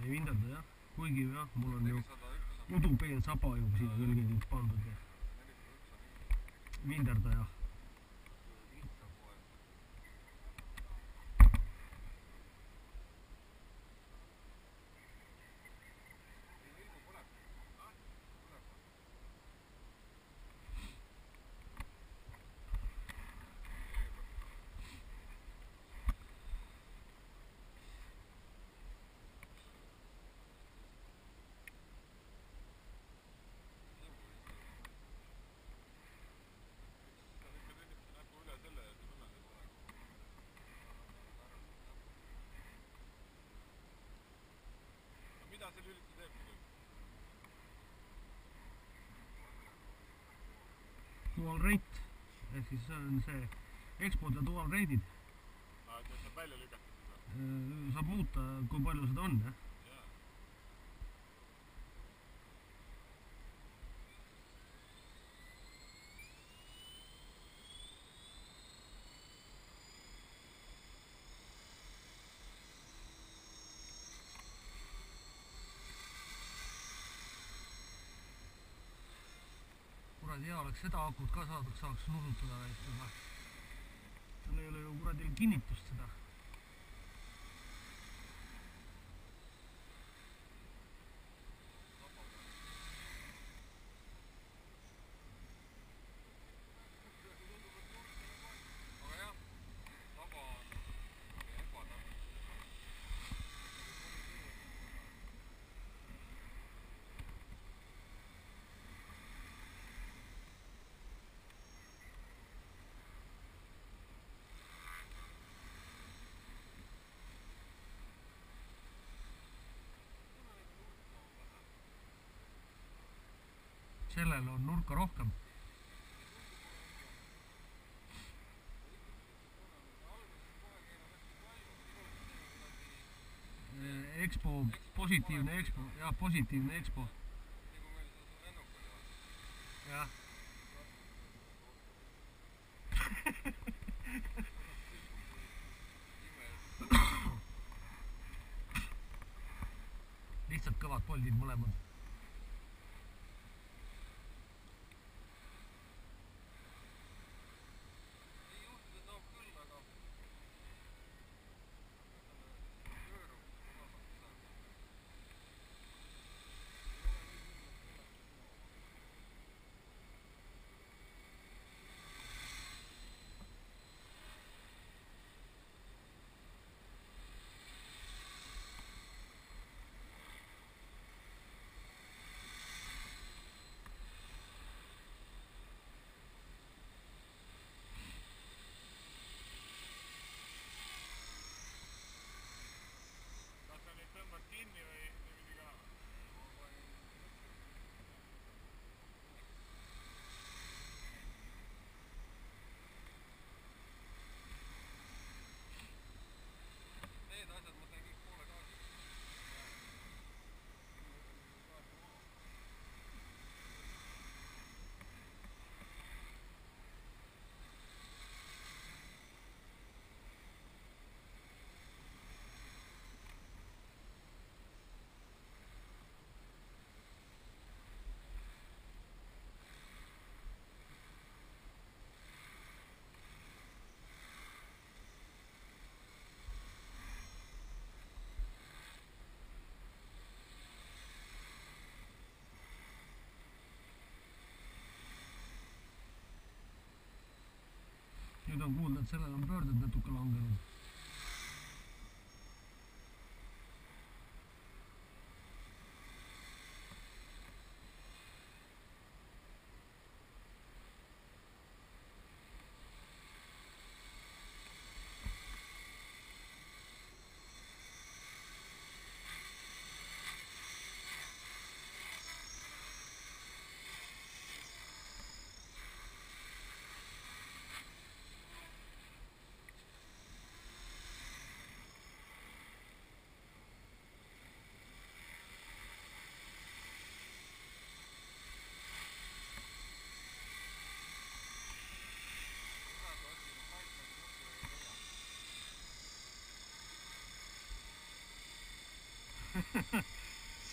ei vinderda jah, kuigi jah, mul on ju udupeen saba ju siia külge nüüd pandud ja vinderdaja. Mida see lüliti teeb muidugi? Dual rate ehk siis see on see Expod ja dual rate'id. Et need saab välja lükata seda? Saab muuta, kui palju seda on jah. Kuradi hea oleks seda akut ka saaks nusutada, et juba tal ei ole ju kuradil kinnitust seda. Aga jah, saba on ebatäpselt. Sellel on nurka rohkem. Expo, positiivne Expo, jah, positiivne Expo. Jah. Lihtsalt kõvad poldid mõlemad. Kas sa nüüd tõmbad kinni või niimoodi ka? Need asjad ma teen kõik poole gaasi. Nüüd on kuulda, et sellel on pöörded natuke langenud.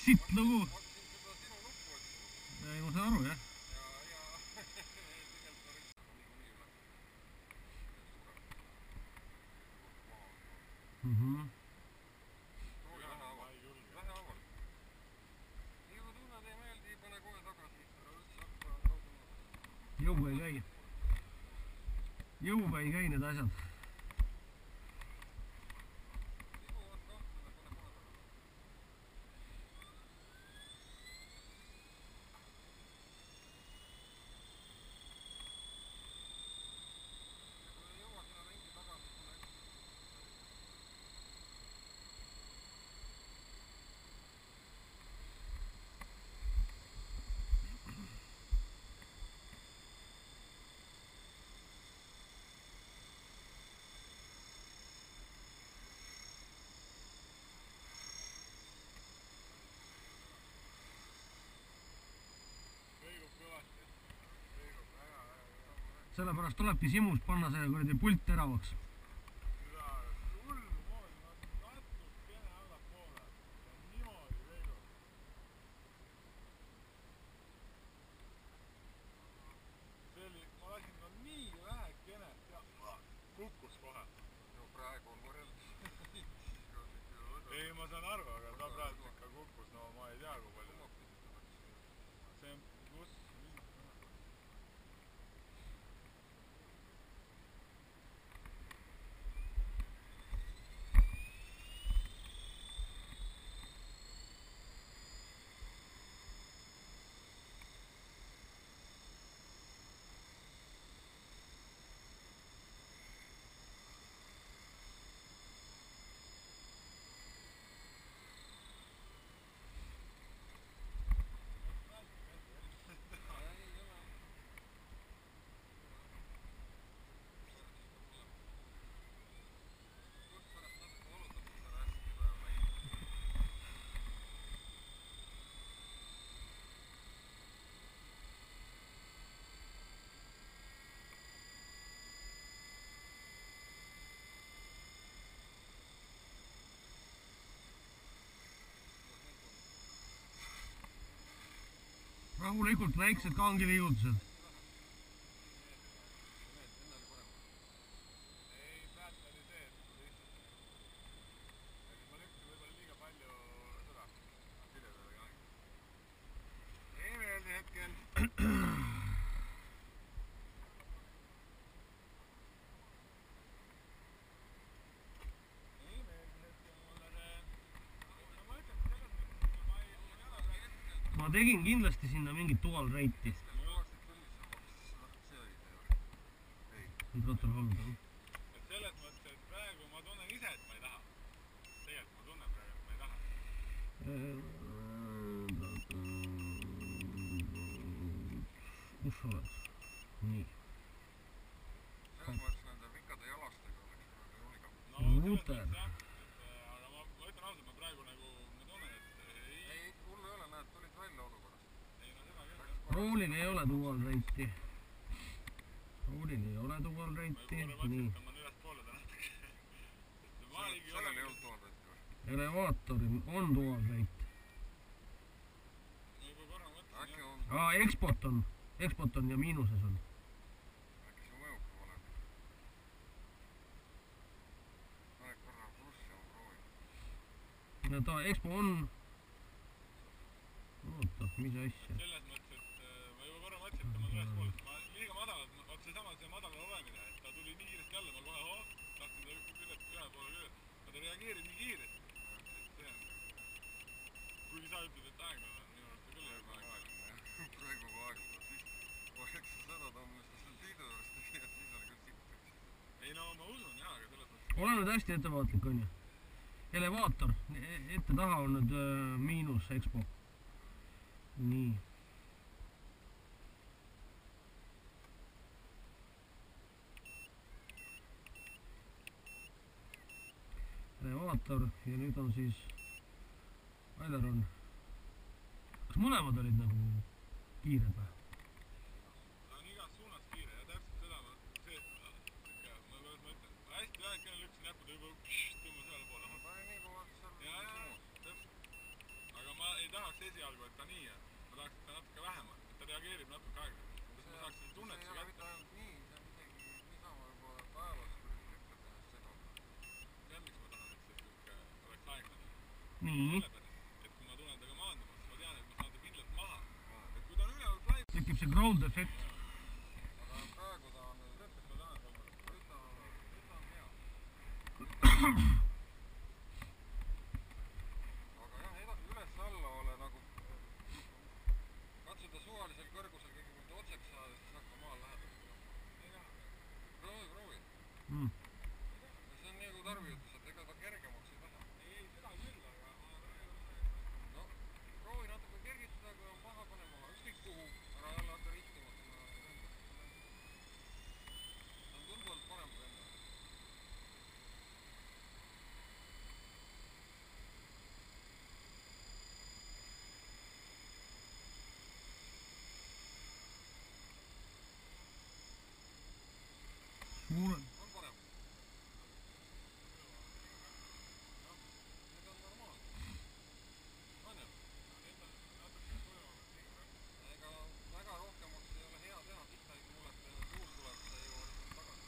sitt lugu. Hakkasin seda sinu nuppu otsima. Ei, ma saan aru, jah. Ja tegelikult ma niikuinii üle. Proovi vähe avalt. Vähe avalt. Nii kui tunned ei meeldi, pane kohe tagasi. Jõuga ei käi. Jõuga ei käi need asjad. Sellepärast tulebki Simus panna see kuradi pult teravaks. Ma lasin no nii vähekene ja kukkus kohe. No praegu on võrreld. Ei, ma saan aru, aga ta praegu ikka kukkus, no ma ei tea kui palju. See on kus? Rahulikult väiksed kangiliigutused. Ei, praegu oli see, et ma lükkasin võib-olla liiga palju seda. Pidevale kahju. Ei meeldi hetkel. Ei meeldi hetkel mulle see. Ma ütlen, et selles mõttes ma ei ole praegu. Ma tegin kindlasti sinna mingit dual rate'i. Throttle hold. Et selles mõttes, et praegu ma tunnen ise, et ma ei taha. Tegelikult ma tunnen praegu, et ma ei taha. Kus sa oled? Nii. Selles mõttes nende pikkade jalastega oleks praegu julgem. No selles Muter. mõttes jah, aga ma ütlen ausalt, ma praegu nagu, ma tunnen, et Ei, hull ei ole, näed, tulid välja olukorrast. ei no seda küll. Roolil ei ole dual rate'i. Roolil ei ole dual rate'i. Nii. Ma ülespoole ta natuke. Ma oligi Sellel ei olnud tool tõesti või? Elevaatoril on dual rate. Ma juba korra mõtlesin Äkki jah. on, Expot on ja miinuses on. äkki see mõjub ka valem. Pane korra plussi ja ma proovin. Ja ta Expo on. Oota, mis asja? Selles mõttes, et ma juba korra mõtlesin, et ta on ülespoole. Ma liiga madalalt, vaat seesama see madala olemine, et ta tuli nii kiiresti alla, ma kohe tahtsin ta üle poole küll. Aga ta reageerib nii kiiresti. See on. Kuigi sa ütled, et aeglane on, minu arust ta küll ei ole aeglane. Praegu kui aeglane, siis oleks sa seda tammist seal liidu juures tegid, siis oli küll siputaks. Ei no ma usun jah, aga selles mõttes. Ole nüüd hästi ettevaatlik, on ju. Elevaator, ette taha on nüüd miinus Expo. Nii. Elevaator ja nüüd on siis Aileron. Kas mõlemad olid nagu kiired või? Ta on igas suunas kiire ja täpselt seda ma, see, ma ütlen, hästi vähekene lükkasin näppude juba tõmbas ühele poole. Ma panin nii kaua, et seal Ja, Simus. täpselt. nii, et kui ma tulen temaga maanduma, siis ma tean, et ma saan ta kindlalt maha. Et kui ta on ülevalt laip, tekib see ground efekt. aga praegu ta on nüüd, et ma tahan kolme. nüüd ta on hea. aga jah, üles-alla ole nagu, katsuda suvalisel kõrgusel kõigepealt otseks saada, siis hakka maal lähedal tulema. Proovi. Mm. See on nii nagu Tarvi ütles, et ega ta kergemaks ei lähe. Ei, seda küll, aga ma praegu No, proovi natuke kergitada, kui on paha, pane maha, ükskõik kuhu, ära jälle hakka rihtima sinna enda. See on tunduvalt parem kui enda. Suure, On parem. Nüüd on normaalne. On ju? Ega väga rohkemaks ei ole hea teha, pihta ei kuule, et tuul tuleb, sa ei jõua lihtsalt tagasi.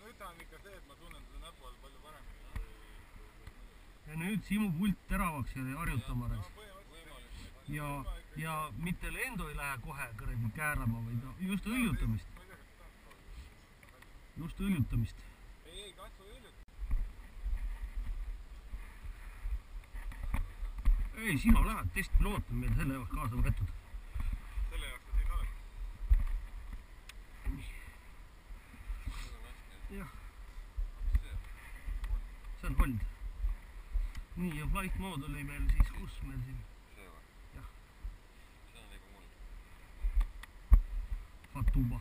nüüd ta on ikka see, et ma tunnen seda näpu all palju paremini kui ja nüüd simupult teravaks ja harjutama raisk. Võimalik. Ja mitte lendu ei lähe kohe kõrgi käärama, vaid just õljutamist. Just õljutamist. ei, katsu õljut. Ei, sina lähed testpiloot on meil selle jaoks kaasa võetud. Selle jaoks sa siin oled. Nüüd on hästi. Jah, Mis see? see on hold. Nii, ja flight mode oli meil siis, kus meil siin? See või? Jah. See on nagu mul. Fatuba.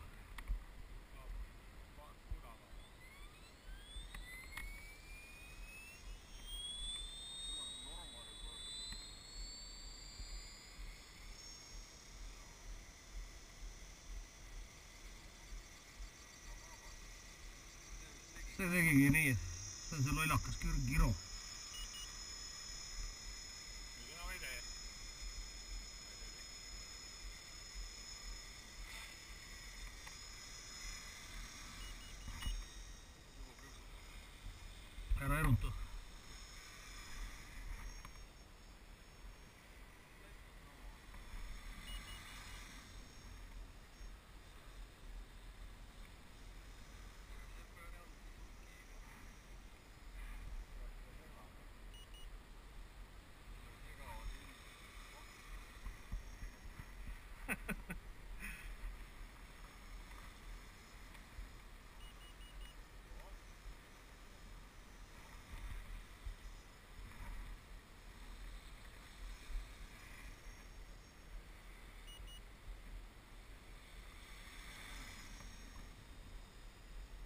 See tegigi nii, see on see lollakas Giro. Nüüd enam ei tee. Ära erutu.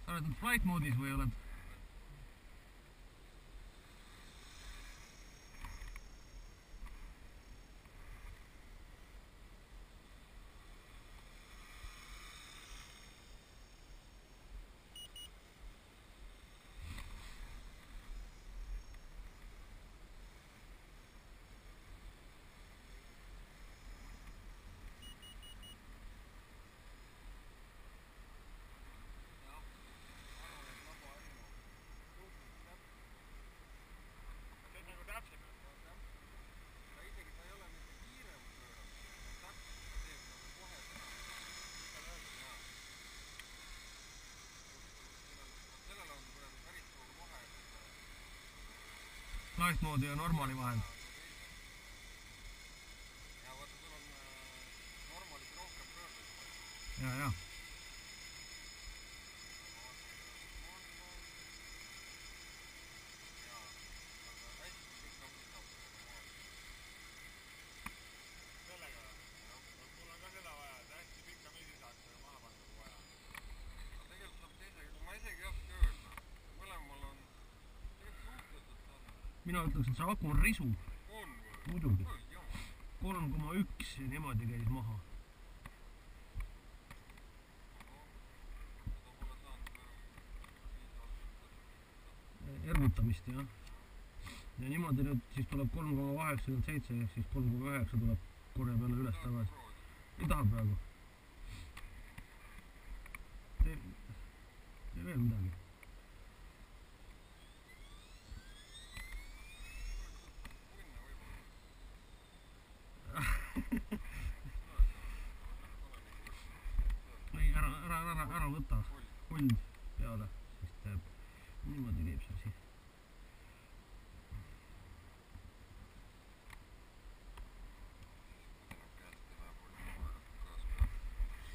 Sa oled nüüd flight mode'is või oled? Flight mode ja normali vahel. Ja vaata, sul on normaalis rohkem pöördeid. Ja. Sellega või? Mul on ka seda vaja, et hästi pikka miisi saaks aga maha panna kui vaja. Tegelikult saab teisega, ma isegi ei oska öelda. Mõlemal on tegelikult suhteliselt sarnane. Mina ütleks, et see aku on risu. On või? Muidugi. Oi, jama. 3,1 ja niimoodi käis maha. Seda pole saanud piisavalt. Ergutamist, jah. Ja niimoodi nüüd siis tuleb 3,87 ehk siis 3,9 tuleb korja peale üles tagasi. Ei taha praegu. veel midagi. Ei, ära võta puld peale, sest niimoodi käib see asi.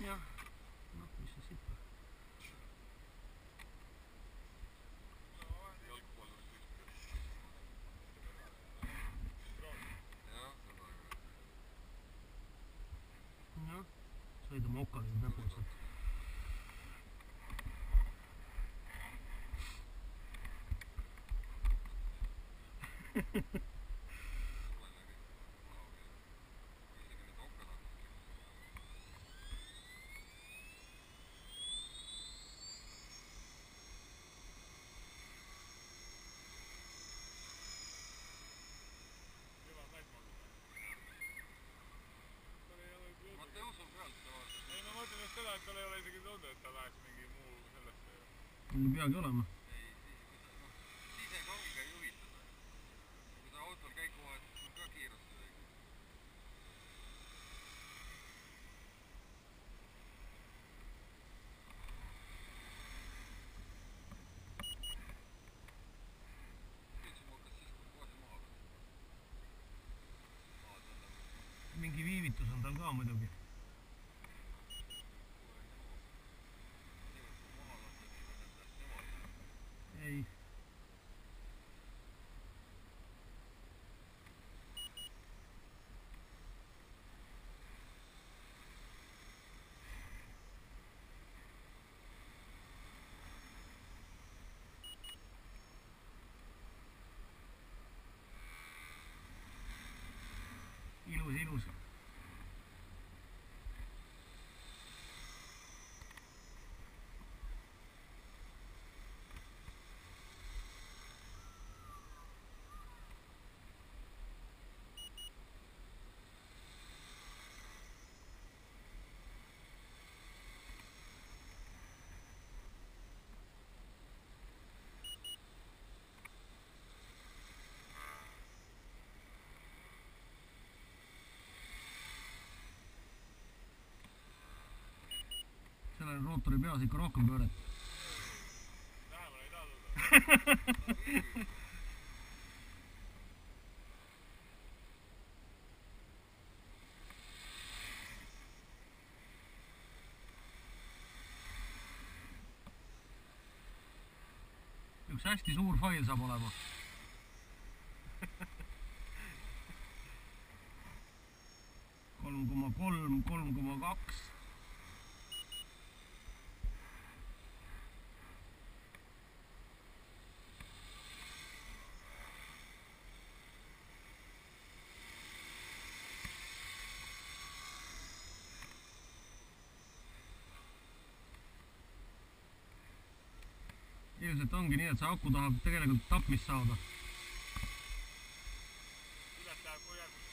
Jah, noh, mis see sitta. Jah, sõida mokal nüüd näpused. Mateusu pealt ta vaatab. Ei, ma mõtlen just seda, et tal ei ole isegi tunde, et ta läheks mingi muu sellesse. Mul ei peagi olema. Ei, siis ega ongi ka juhitada. Kui ta autol käiku vahetab, siis on ka kiirustada. Püüdsime hakkas siis, kui gaasi maha võtta. Mingi viivitus on tal ka muidugi. Ei. Ilus. Sellel rootori peas ikka rohkem pööret. Lähemale ei taha tulla. Üks hästi suur fail saab olema. 3,3, 3,2. Ilmselt ongi nii, et see aku tahab tegelikult tapmist saada. Üles läheb kui järgmine.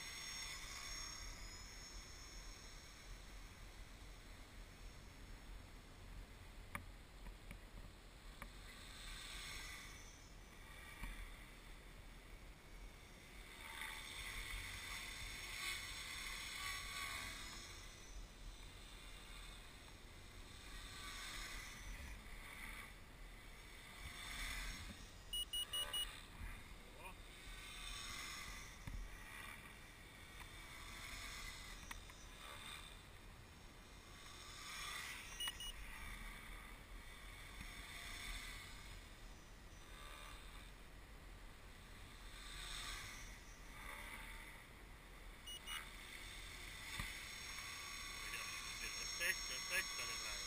Efekt oli praegu.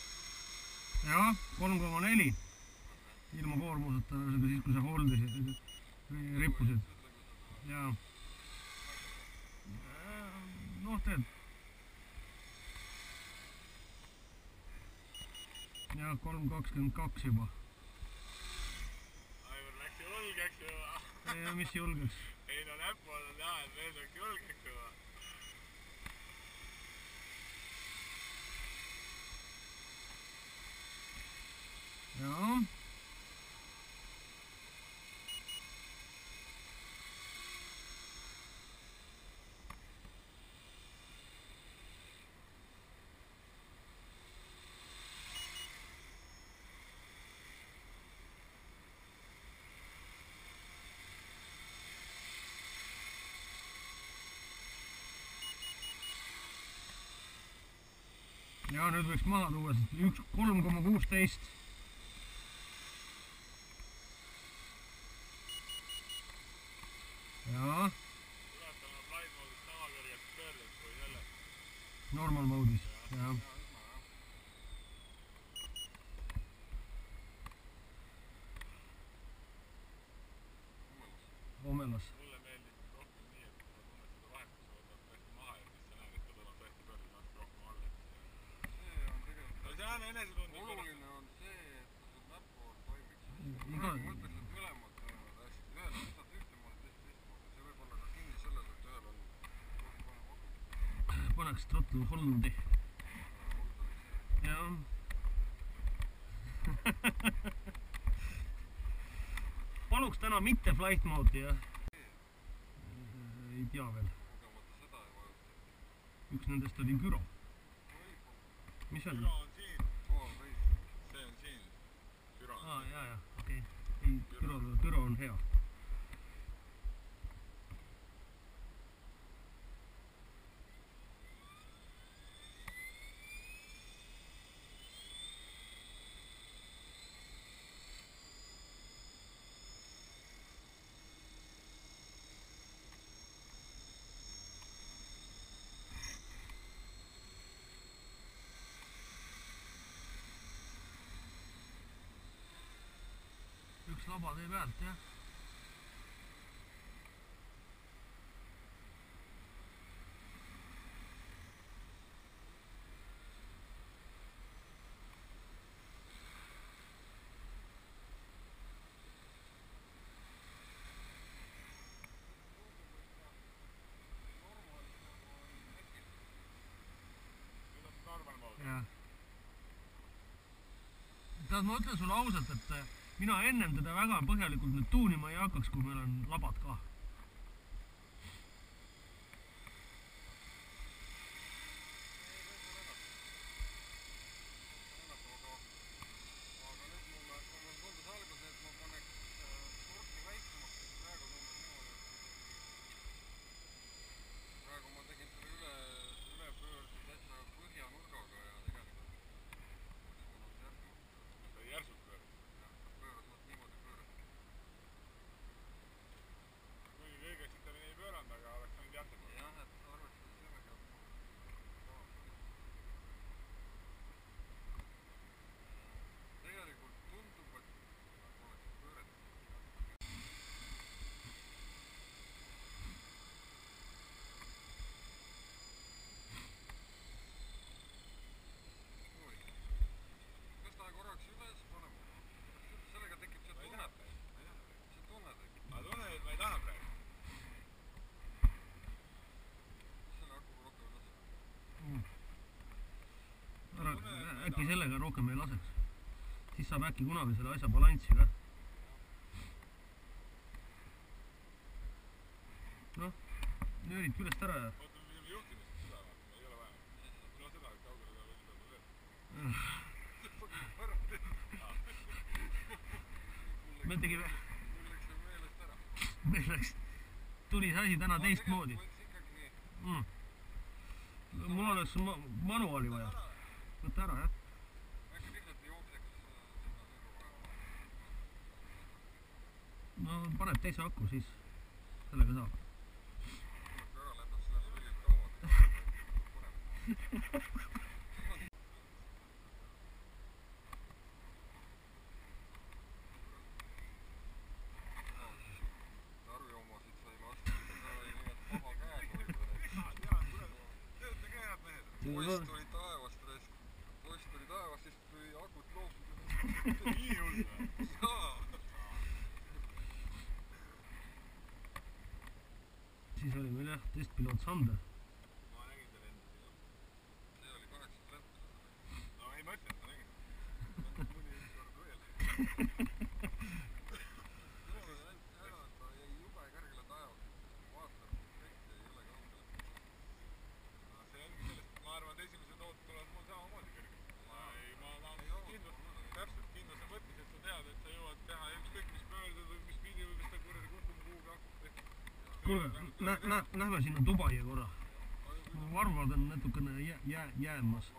Jah, 3,4 ilma koormuseta, siis kui sa holdisid, rippusid. Jaa. Noh, teed. Jah, 3,22 juba. Aivar läks julgeks juba. Mis julgeks? Ei no näppu on näha, et mees läks julgeks juba. jaa. Ja nüüd võiks maha tuua 3,16. Jaa. Tuletame flight moodist sama kõrgelt pöördeks kui selles. Normal moodis. Jaa. Omelas. Mulle meeldib rohkem nii, et sa tunned seda vahet, kui sa võtad tõesti maha ja siis sa näed, et ta tuleb tõesti pöördis natuke rohkem alla. See on tegelikult No see on enesetundlik. oluline on see, et sul näpupool toimiks. Iga- Praegu mõtleks, et mõlemad toimivad hästi. Ühel võtad ühtemoodi, teist teistmoodi. See võib olla ka kinni selles, et ühel on rohkem vanem akut. Paneks throttle holdi. Hold oli see. Jaa. Paluks täna mitte flight mode'i, jah. Ei tea veel. Kogemata seda ei vajuta. Üks nendest oli Gyro. Mis oli? Püro on siin, Pool reis. see on siin. Püro on Aa, jaa, okei. Ei, Gyro on hea. Üks laba tee pealt, jah. Nüüd on normal mode. Jah. Tead, ma ütlen sulle ausalt, et mina ennem teda väga põhjalikult nüüd tuunima ei hakkaks, kui meil on labad ka. Aga nüüd mulle tundus alguses, et ma paneks surki väiksemaks, siis praegu tundus niimoodi, et praegu ma tegin selle ülepöördi täitsa põhjanurgaga ja tegelikult oleks mul järgmine Ta järsult pöördis. pööras vot niimoodi pöörata. Kuigi kõige sitamini ei pööranud, aga oleks võinud jätta. Jah, et arvestades sellega, et tegelikult tundub, et nagu oleks pööret. Oi. Tõsta korraks üles, paneme. Sellega tekib see Ma ei tunne, taha praegu. see tunne tekib. Ma tunnen, et ma ei taha praegu. Selle aku rohkem üles. Äkki sellega rohkem ei laseks. Siis saab äkki kunagi selle asja balanssi ka. Noh, nöörid küljest ära ja Oota, me pidime juhtimist seda vaatama, ei ole vaja. No seda, et kaugele ta võiks olla veel. meil tegime, Mul läks see meelest ära. meil läks, tuli see asi täna teistmoodi. Võiks ikkagi Mul oleks manuaali vaja. Võtta ära, jah. äkki lihtsalt jookseks sinna sõidupäeva. No paneb teise aku, siis sellega saab. Kui ära lendab, siis läheb õigelt kaua. Tarviomasid sai lastud, seal oli nii, et vaba käes oli veel. Töötage head mehed. Poiss tuli taevast, siis tuli akut loopida. Nii hull või? Jaa. Siis oli meil jah, testpiloot Sander. Ma nägin ta lendas. See oli 8 lend. No ei mõtle, et ma nägin. Mõni kord veel. kuule , lähme sinna Dubai korra . varvad on natukene jäämas .